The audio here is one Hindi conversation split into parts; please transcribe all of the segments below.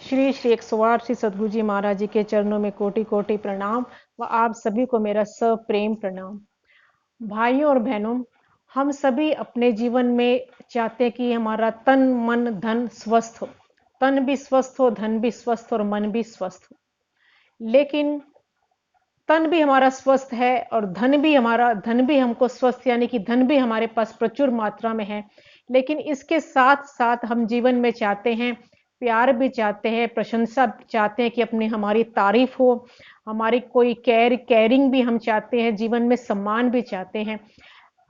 श्री श्री 108 श्री सद्गुरु जी महाराज जी के चरणों में कोटि कोटि प्रणाम व आप सभी को मेरा सप्रेम प्रणाम। भाइयों और बहनों, हम सभी अपने जीवन में चाहते हैं कि हमारा तन मन धन स्वस्थ हो, तन भी स्वस्थ हो, धन भी स्वस्थ हो और मन भी स्वस्थ हो। लेकिन तन भी हमारा स्वस्थ है और धन भी हमको स्वस्थ, यानी कि धन भी हमारे पास प्रचुर मात्रा में है। लेकिन इसके साथ साथ हम जीवन में चाहते हैं, प्यार भी चाहते हैं, प्रशंसा चाहते हैं कि अपनी हमारी तारीफ हो, हमारी कोई केयरिंग भी हम चाहते हैं, जीवन में सम्मान भी चाहते हैं।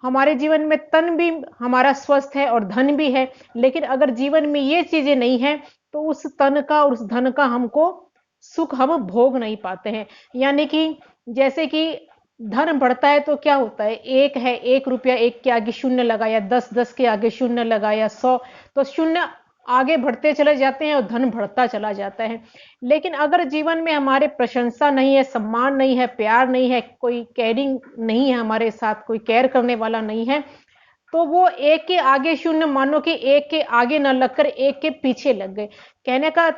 हमारे जीवन में तन भी हमारा स्वस्थ है और धन भी है, लेकिन अगर जीवन में ये चीजें नहीं है तो उस तन का और उस धन का हमको सुख हम भोग नहीं पाते हैं। यानी कि जैसे कि धन बढ़ता है तो क्या होता है, एक है, 1 रुपया 1 के आगे शून्य लगाया, 10 के आगे शून्य लगाया, 100, तो शून्य आगे बढ़ते चले जाते हैं और धन बढ़ता चला जाता है। लेकिन अगर जीवन में हमारे प्रशंसा नहीं है, सम्मान नहीं है, प्यार नहीं है, कोई केयरिंग नहीं है, हमारे साथ कोई केयर करने वाला नहीं है, तो वो 1 के आगे शून्य, मानो कि 1 के आगे न लगकर 1 के पीछे लग गए। कहने का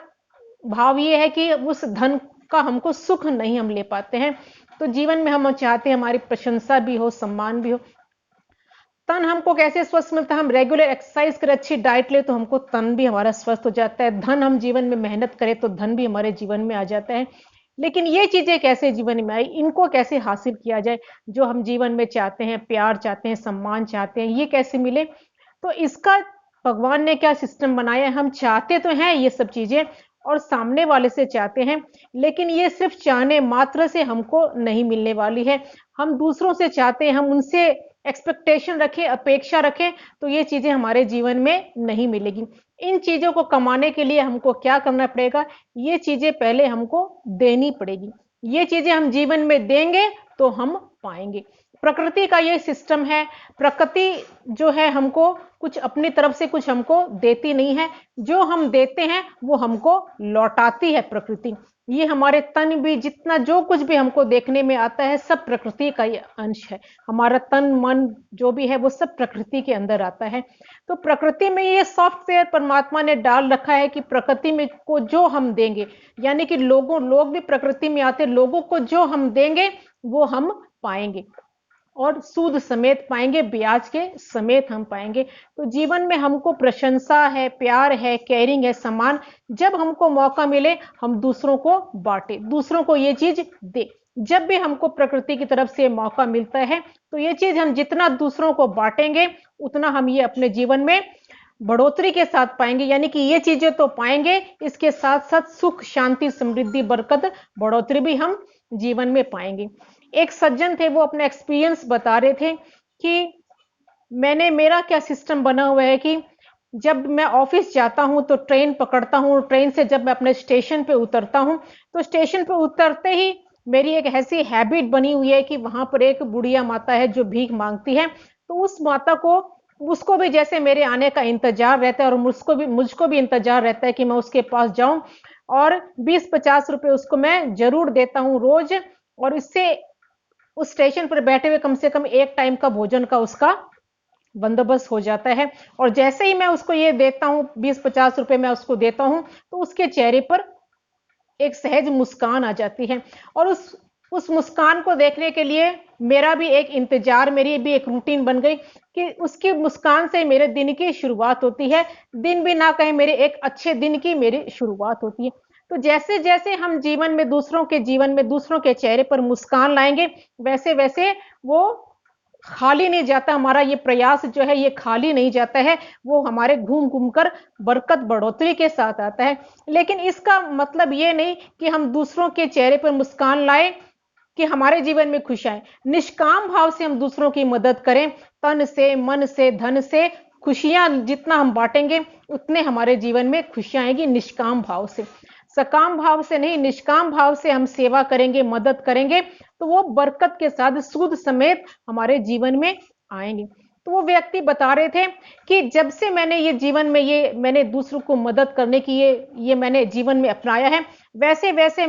भाव ये है कि उस धन का हमको सुख नहीं हम ले पाते हैं। तो जीवन में हम चाहते हैं हमारी प्रशंसा भी हो, सम्मान भी हो। तन हमको कैसे स्वस्थ मिलता है, हम रेगुलर एक्सरसाइज करें, अच्छी डाइट ले तो हमको तन भी हमारा स्वस्थ हो जाता है। धन हम जीवन में मेहनत करें तो धन भी हमारे जीवन में आ जाता है। लेकिन ये चीजें कैसे जीवन में आई, इनको कैसे हासिल किया जाए, जो हम जीवन में चाहते हैं, प्यार चाहते हैं, सम्मान चाहते हैं, ये कैसे मिले। तो इसका भगवान ने क्या सिस्टम बनाया है। हम चाहते तो हैं ये सब चीजें और सामने वाले से चाहते हैं, लेकिन ये सिर्फ चाहने मात्र से हमको नहीं मिलने वाली है। हम दूसरों से चाहते हैं, हम उनसे एक्सपेक्टेशन रखें, अपेक्षा रखें, तो ये चीजें हमारे जीवन में नहीं मिलेगी। इन चीजों को कमाने के लिए हमको क्या करना पड़ेगा, ये चीजें पहले हमको देनी पड़ेगी। ये चीजें हम जीवन में देंगे तो हम पाएंगे। प्रकृति का ये सिस्टम है। प्रकृति जो है हमको कुछ अपनी तरफ से कुछ हमको देती नहीं है, जो हम देते हैं वो हमको लौटाती है प्रकृति। ये हमारे तन भी, जितना जो कुछ भी हमको देखने में आता है, सब प्रकृति का ही अंश है। हमारा तन मन जो भी है वो सब प्रकृति के अंदर आता है। तो प्रकृति में ये सॉफ्टवेयर परमात्मा ने डाल रखा है कि प्रकृति में को जो हम देंगे, यानी कि लोग भी प्रकृति में आते, लोगों को जो हम देंगे वो हम पाएंगे और सूद समेत पाएंगे, ब्याज के समेत हम पाएंगे। तो जीवन में हमको प्रशंसा है, प्यार है, केयरिंग है, सम्मान, जब हमको मौका मिले हम दूसरों को बांटे, दूसरों को ये चीज दे। जब भी हमको प्रकृति की तरफ से मौका मिलता है तो ये चीज हम जितना दूसरों को बांटेंगे उतना हम ये अपने जीवन में बढ़ोतरी के साथ पाएंगे। यानी कि ये चीजें तो पाएंगे, इसके साथ साथ सुख, शांति, समृद्धि, बरकत, बढ़ोतरी भी हम जीवन में पाएंगे। एक सज्जन थे, वो अपना एक्सपीरियंस बता रहे थे कि मेरा क्या सिस्टम बना हुआ है कि जब मैं ऑफिस जाता हूं तो ट्रेन पकड़ता हूं, ट्रेन से जब मैं अपने स्टेशन पे उतरता हूं तो स्टेशन पे उतरते ही मेरी एक ऐसी हैबिट बनी हुई है कि वहां पर एक बुढ़िया माता है जो भीख मांगती है। तो उस माता को, उसको भी जैसे मेरे आने का इंतजार रहता है और मुझको भी इंतजार रहता है कि मैं उसके पास जाऊं और 20-50 रुपए उसको मैं जरूर देता हूं रोज। और इससे उस स्टेशन पर बैठे हुए कम से कम एक टाइम का भोजन का उसका बंदोबस्त हो जाता है। और जैसे ही मैं उसको ये देता हूं, 20-50 रुपए मैं उसको देता हूं, तो उसके चेहरे पर एक सहज मुस्कान आ जाती है। और उस मुस्कान को देखने के लिए मेरा भी एक इंतजार, मेरी भी एक रूटीन बन गई कि उसकी मुस्कान से मेरे दिन की शुरुआत होती है। दिन भी ना कहे, मेरे एक अच्छे दिन की मेरी शुरुआत होती है। तो जैसे जैसे हम जीवन में दूसरों के जीवन में दूसरों के चेहरे पर मुस्कान लाएंगे, वैसे वैसे वो खाली नहीं जाता। हमारा ये प्रयास जो है ये खाली नहीं जाता है, वो हमारे घूम घूम कर बरकत, बढ़ोतरी के साथ आता है। लेकिन इसका मतलब ये नहीं कि हम दूसरों के चेहरे पर मुस्कान लाए कि हमारे जीवन में खुश आए। निष्काम भाव से हम दूसरों की मदद करें, तन से, मन से, धन से। खुशियां जितना हम बांटेंगे उतने हमारे जीवन में खुशियां आएंगी, निष्काम भाव से। सकाम भाव से नहीं, निष्काम भाव से हम सेवा करेंगे, मदद करेंगे, तो वो बरकत के साथ सूद समेत हमारे जीवन में आएंगे। तो वो व्यक्ति बता रहे थे कि जब से मैंने ये जीवन में ये मैंने दूसरों को मदद करने की ये मैंने जीवन में अपनाया है, वैसे वैसे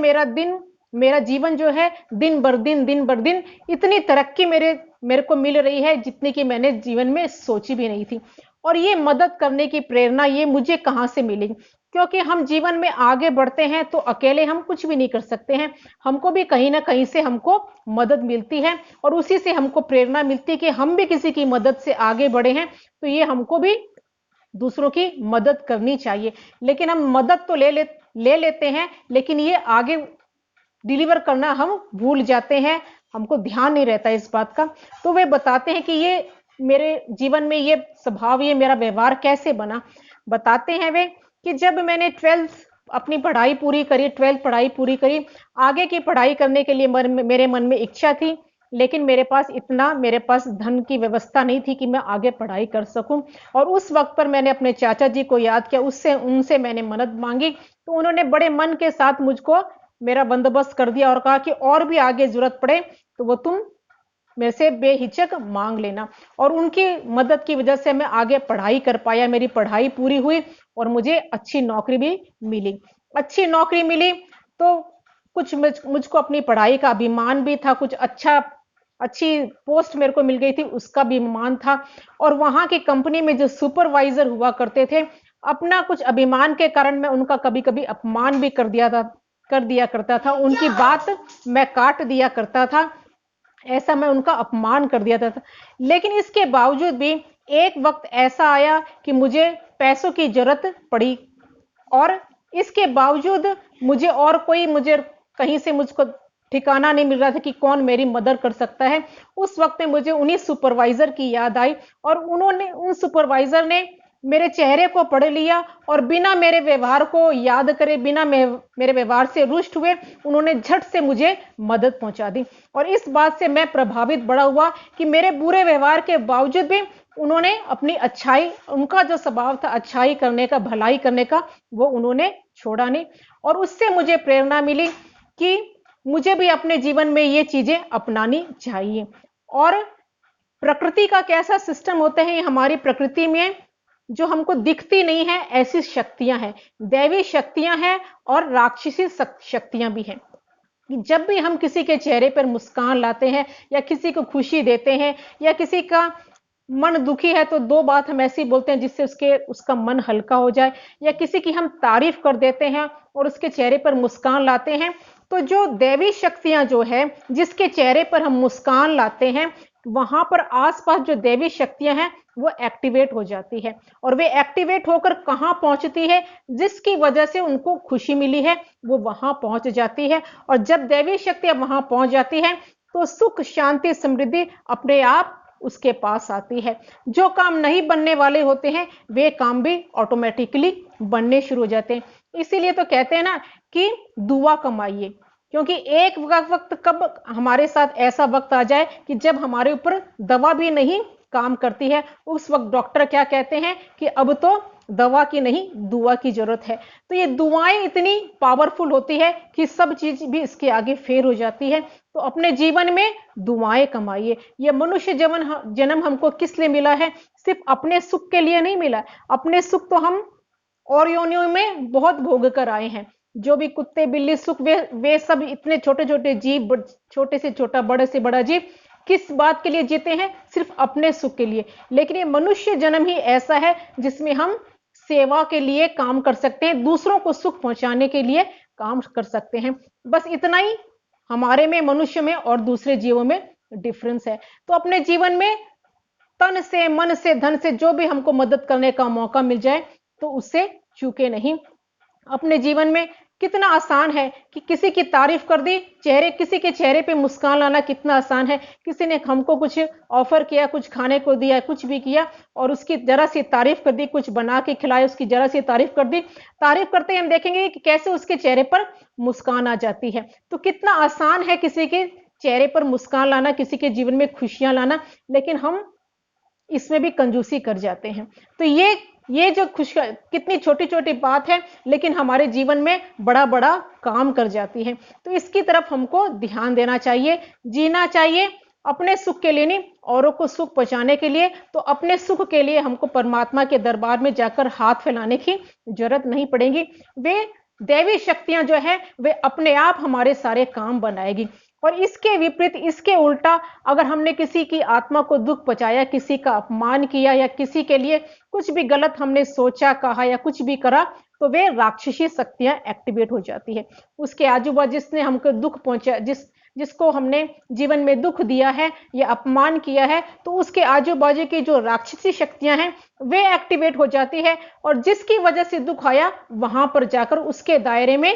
मेरा जीवन जो है दिन बर दिन इतनी तरक्की मेरे को मिल रही है जितनी कि मैंने जीवन में सोची भी नहीं थी। और ये मदद करने की प्रेरणा ये मुझे कहां से मिलेगी। क्योंकि हम जीवन में आगे बढ़ते हैं तो अकेले हम कुछ भी नहीं कर सकते हैं। हमको भी कहीं ना कहीं से हमको मदद मिलती है और उसी से हमको प्रेरणा मिलती है कि हम भी किसी की मदद से आगे बढ़े हैं, तो ये हमको भी दूसरों की मदद करनी चाहिए। लेकिन हम मदद तो ले लेते हैं, लेकिन ये आगे डिलीवर करना हम भूल जाते हैं, हमको ध्यान नहीं रहता इस बात का। तो वे बताते हैं कि ये मेरे जीवन में ये स्वभाव, ये मेरा व्यवहार कैसे बना। बताते हैं वे कि जब मैंने 12th अपनी पढ़ाई पूरी करी, 12th पढ़ाई पूरी करी, आगे की पढ़ाई करने के लिए मेरे मन में इच्छा थी, लेकिन मेरे पास धन की व्यवस्था नहीं थी कि मैं आगे पढ़ाई कर सकूं। और उस वक्त पर मैंने अपने चाचा जी को याद किया, उनसे मैंने मदद मांगी, तो उन्होंने बड़े मन के साथ मुझको मेरा बंदोबस्त कर दिया और कहा कि और भी आगे जरूरत पड़े तो वो तुम मेरे से बेहिचक मांग लेना। और उनकी मदद की वजह से मैं आगे पढ़ाई कर पाया, मेरी पढ़ाई पूरी हुई और मुझे अच्छी नौकरी भी मिली। अच्छी नौकरी मिली तो कुछ मुझको अपनी पढ़ाई का अभिमान भी था, कुछ अच्छी पोस्ट मेरे को मिल गई थी, उसका भी अभिमान था। और वहां की कंपनी में जो सुपरवाइजर हुआ करते थे, अपना कुछ अभिमान के कारण मैं उनका कभी कभी अपमान भी कर दिया करता था, उनकी बात मैं काट दिया करता था, ऐसा मैं उनका अपमान कर दिया था। लेकिन इसके बावजूद भी एक वक्त ऐसा आया कि मुझे पैसों की जरूरत पड़ी और इसके बावजूद मुझे कहीं से मुझको ठिकाना नहीं मिल रहा था कि कौन मेरी मदद कर सकता है। उस वक्त में मुझे उन्हीं सुपरवाइजर की याद आई और उन सुपरवाइजर ने मेरे चेहरे को पढ़ लिया और बिना मेरे व्यवहार को याद करे, बिना मेरे व्यवहार से रुष्ट हुए, उन्होंने झट से मुझे मदद पहुंचा दी। और इस बात से मैं प्रभावित बड़ा हुआ कि मेरे बुरे व्यवहार के बावजूद भी उन्होंने अपनी अच्छाई, उनका जो स्वभाव था अच्छाई करने का, भलाई करने का, वो उन्होंने छोड़ा नहीं। और उससे मुझे प्रेरणा मिली कि मुझे भी अपने जीवन में ये चीजें अपनानी चाहिए। और प्रकृति का कैसा सिस्टम होता है, हमारी प्रकृति में जो हमको दिखती नहीं है ऐसी शक्तियां हैं, दैवी शक्तियां हैं और राक्षसी शक्तियां भी हैं। जब भी हम किसी के चेहरे पर मुस्कान लाते हैं या किसी को खुशी देते हैं या किसी का मन दुखी है तो दो बात हम ऐसी बोलते हैं जिससे उसका मन हल्का हो जाए, या किसी की हम तारीफ कर देते हैं और उसके चेहरे पर मुस्कान लाते हैं, तो जो दैवी शक्तियां जो है जिसके चेहरे पर हम मुस्कान लाते हैं, वहां पर आसपास जो दैवी शक्तियां हैं वो एक्टिवेट हो जाती है। और वे एक्टिवेट होकर कहां पहुंचती है, जिसकी वजह से उनको खुशी मिली है वो वहां पहुंच जाती है। और जब दैवी शक्तियां वहां पहुंच जाती है तो सुख, शांति, समृद्धि अपने आप उसके पास आती है। जो काम नहीं बनने वाले होते हैं वे काम भी ऑटोमेटिकली बनने शुरू हो जाते हैं। इसीलिए तो कहते हैं ना कि दुआ कमाइए, क्योंकि एक वक्त कब हमारे साथ ऐसा वक्त आ जाए कि जब हमारे ऊपर दवा भी नहीं काम करती है, उस वक्त डॉक्टर क्या कहते हैं कि अब तो दवा की नहीं दुआ की जरूरत है। तो ये दुआएं इतनी पावरफुल होती है कि सब चीज भी इसके आगे फेल हो जाती है। तो अपने जीवन में दुआएं कमाइए। ये मनुष्य जन्म हमको किस लिए मिला है? सिर्फ अपने सुख के लिए नहीं मिला। अपने सुख तो हम और योनियों में बहुत भोग कर आए हैं। जो भी कुत्ते, बिल्ली सुख, वे सब इतने छोटे छोटे जीव, छोटे से छोटा, बड़े से बड़ा जीव किस बात के लिए जीते हैं? सिर्फ अपने सुख के लिए। लेकिन ये मनुष्य जन्म ही ऐसा है जिसमें हम सेवा के लिए काम कर सकते हैं, दूसरों को सुख पहुंचाने के लिए काम कर सकते हैं। बस इतना ही हमारे में, मनुष्य में और दूसरे जीवों में डिफरेंस है। तो अपने जीवन में तन से, मन से, धन से जो भी हमको मदद करने का मौका मिल जाए तो उससे चूके नहीं। अपने जीवन में कितना आसान है कि किसी की तारीफ कर दी, किसी के चेहरे पे मुस्कान लाना कितना आसान है। किसी ने हमको कुछ ऑफर किया, कुछ खाने को दिया, कुछ भी किया और उसकी जरा सी तारीफ कर दी, कुछ बना के खिलाया, उसकी जरा सी तारीफ कर दी। तारीफ करते ही हम देखेंगे कि कैसे उसके चेहरे पर मुस्कान आ जाती है। तो कितना आसान है किसी के चेहरे पर मुस्कान लाना, किसी के जीवन में खुशियां लाना, लेकिन हम इसमें भी कंजूसी कर जाते हैं। तो ये जो कितनी छोटी छोटी बात है लेकिन हमारे जीवन में बड़ा बड़ा काम कर जाती है। तो इसकी तरफ हमको ध्यान देना चाहिए, जीना चाहिए अपने सुख के लिए नहीं, औरों को सुख पहुंचाने के लिए। तो अपने सुख के लिए हमको परमात्मा के दरबार में जाकर हाथ फैलाने की जरूरत नहीं पड़ेगी। वे दैवी शक्तियां जो है वे अपने आप हमारे सारे काम बनाएगी। और इसके विपरीत, इसके उल्टा, अगर हमने किसी की आत्मा को दुख पहुंचाया, किसी का अपमान किया या किसी के लिए कुछ भी गलत हमने सोचा, कहा या कुछ भी करा, तो वे राक्षसी शक्तियां एक्टिवेट हो जाती है। उसके आजू बाजू जिसने हमको दुख पहुंचा, जिसको हमने जीवन में दुख दिया है या अपमान किया है, तो उसके आजू बाजू की जो राक्षसी शक्तियां हैं वे एक्टिवेट हो जाती है, और जिसकी वजह से दुख आया वहां पर जाकर उसके दायरे में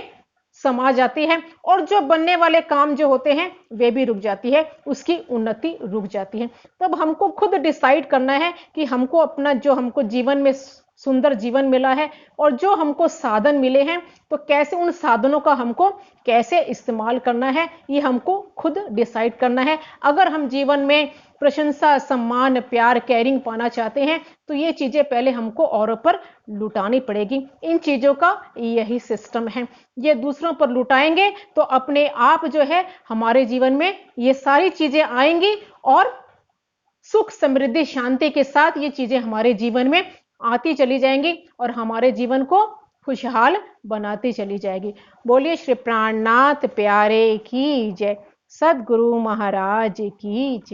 समा जाती है, और जो बनने वाले काम जो होते हैं वे भी रुक जाती है, उसकी उन्नति रुक जाती है। तब हमको खुद डिसाइड करना है कि हमको अपना, जो हमको जीवन में सुंदर जीवन मिला है और जो हमको साधन मिले हैं, तो कैसे उन साधनों का हमको कैसे इस्तेमाल करना है, ये हमको खुद डिसाइड करना है। अगर हम जीवन में प्रशंसा, सम्मान, प्यार, केयरिंग पाना चाहते हैं, तो ये चीजें पहले हमको औरों पर लुटानी पड़ेगी। इन चीजों का यही सिस्टम है। ये दूसरों पर लुटाएंगे तो अपने आप जो है हमारे जीवन में ये सारी चीजें आएंगी, और सुख, समृद्धि, शांति के साथ ये चीजें हमारे जीवन में आती चली जाएंगी और हमारे जीवन को खुशहाल बनाती चली जाएगी। बोलिए श्री प्राणनाथ प्यारे की जय, सदगुरु महाराज की जय।